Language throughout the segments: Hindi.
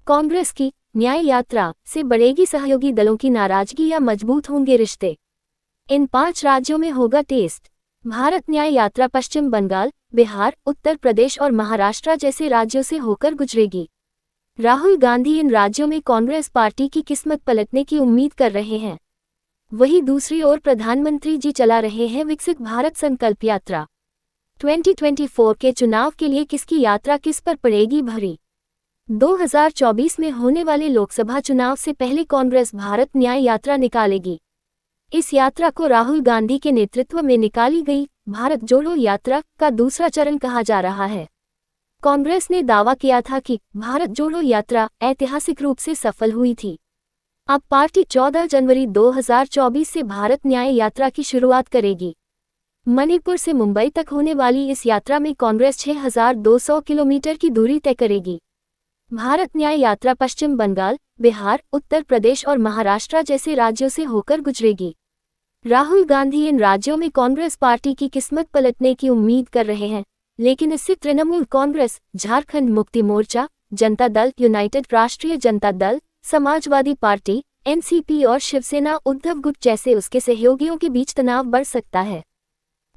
कांग्रेस की न्याय यात्रा से बढ़ेगी सहयोगी दलों की नाराजगी या मजबूत होंगे रिश्ते। इन 5 राज्यों में होगा टेस्ट। भारत न्याय यात्रा पश्चिम बंगाल, बिहार, उत्तर प्रदेश और महाराष्ट्र जैसे राज्यों से होकर गुजरेगी। राहुल गांधी इन राज्यों में कांग्रेस पार्टी की किस्मत पलटने की उम्मीद कर रहे हैं। वहीं दूसरी ओर प्रधानमंत्री जी चला रहे हैं विकसित भारत संकल्प यात्रा। 2024 के चुनाव के लिए किसकी यात्रा किस पर पड़ेगी भारी। 2024 में होने वाले लोकसभा चुनाव से पहले कांग्रेस भारत न्याय यात्रा निकालेगी। इस यात्रा को राहुल गांधी के नेतृत्व में निकाली गई भारत जोड़ो यात्रा का दूसरा चरण कहा जा रहा है। कांग्रेस ने दावा किया था कि भारत जोड़ो यात्रा ऐतिहासिक रूप से सफल हुई थी। अब पार्टी 14 जनवरी 2024 से भारत न्याय यात्रा की शुरुआत करेगी। मणिपुर से मुंबई तक होने वाली इस यात्रा में कांग्रेस 6,200 किलोमीटर की दूरी तय करेगी। भारत न्याय यात्रा पश्चिम बंगाल, बिहार, उत्तर प्रदेश और महाराष्ट्र जैसे राज्यों से होकर गुजरेगी। राहुल गांधी इन राज्यों में कांग्रेस पार्टी की किस्मत पलटने की उम्मीद कर रहे हैं, लेकिन इससे तृणमूल कांग्रेस, झारखंड मुक्ति मोर्चा, जनता दल, यूनाइटेड राष्ट्रीय जनता दल, समाजवादी पार्टी, एनसीपी और शिवसेना उद्धव गुट जैसे उसके सहयोगियों के बीच तनाव बढ़ सकता है।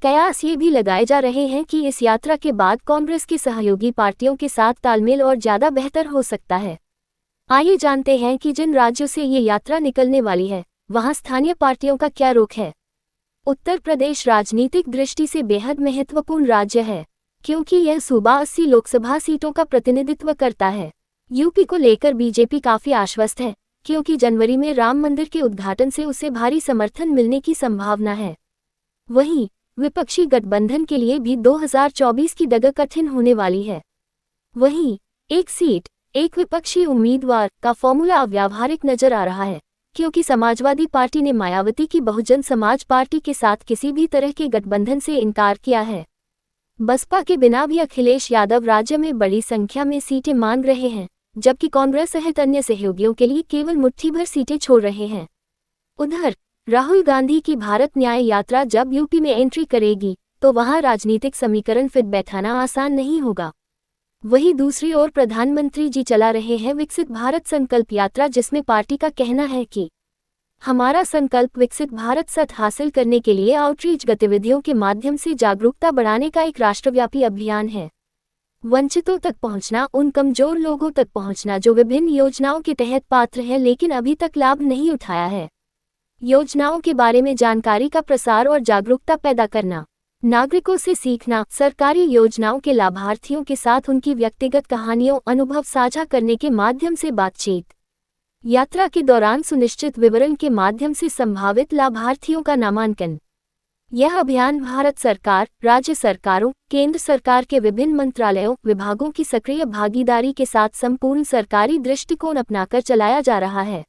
कयास ये भी लगाए जा रहे हैं कि इस यात्रा के बाद कांग्रेस की सहयोगी पार्टियों के साथ तालमेल और ज्यादा बेहतर हो सकता है। आइए जानते हैं कि जिन राज्यों से ये यात्रा निकलने वाली है, वहां स्थानीय पार्टियों का क्या रुख है। उत्तर प्रदेश राजनीतिक दृष्टि से बेहद महत्वपूर्ण राज्य है, क्योंकि यह सूबा 80 लोकसभा सीटों का प्रतिनिधित्व करता है। यूपी को लेकर बीजेपी काफी आश्वस्त है, क्योंकि जनवरी में राम मंदिर के उद्घाटन से उसे भारी समर्थन मिलने की संभावना है। वहीं विपक्षी गठबंधन के लिए भी 2024 की डगर कठिन होने वाली है। वहीं एक सीट, एक विपक्षी उम्मीदवार का फॉर्मूला अव्यावहारिक नजर आ रहा है, क्योंकि समाजवादी पार्टी ने मायावती की बहुजन समाज पार्टी के साथ किसी भी तरह के गठबंधन से इनकार किया है। बसपा के बिना भी अखिलेश यादव राज्य में बड़ी संख्या में सीटें मांग रहे हैं, जबकि कांग्रेस सहित अन्य सहयोगियों के लिए केवल मुट्ठी भर सीटें छोड़ रहे हैं। उधर राहुल गांधी की भारत न्याय यात्रा जब यूपी में एंट्री करेगी, तो वहां राजनीतिक समीकरण फिट बैठाना आसान नहीं होगा। वहीं दूसरी ओर प्रधानमंत्री जी चला रहे हैं विकसित भारत संकल्प यात्रा, जिसमें पार्टी का कहना है कि हमारा संकल्प विकसित भारत सत हासिल करने के लिए आउटरीच गतिविधियों के माध्यम से जागरूकता बढ़ाने का एक राष्ट्रव्यापी अभियान है। वंचितों तक पहुंचना, उन कमजोर लोगों तक पहुंचना जो विभिन्न योजनाओं के तहत पात्र है लेकिन अभी तक लाभ नहीं उठाया है। योजनाओं के बारे में जानकारी का प्रसार और जागरूकता पैदा करना, नागरिकों से सीखना, सरकारी योजनाओं के लाभार्थियों के साथ उनकी व्यक्तिगत कहानियों, अनुभव साझा करने के माध्यम से बातचीत। यात्रा के दौरान सुनिश्चित विवरण के माध्यम से संभावित लाभार्थियों का नामांकन। यह अभियान भारत सरकार, राज्य सरकारों, केंद्र सरकार के विभिन्न मंत्रालयों, विभागों की सक्रिय भागीदारी के साथ संपूर्ण सरकारी दृष्टिकोण अपनाकर चलाया जा रहा है।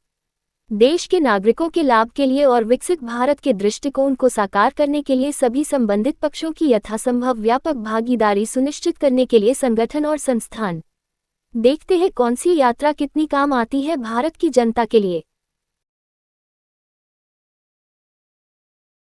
देश के नागरिकों के लाभ के लिए और विकसित भारत के दृष्टिकोण को साकार करने के लिए सभी संबंधित पक्षों की यथासंभव व्यापक भागीदारी सुनिश्चित करने के लिए संगठन और संस्थान। देखते हैं कौन सी यात्रा कितनी काम आती है भारत की जनता के लिए।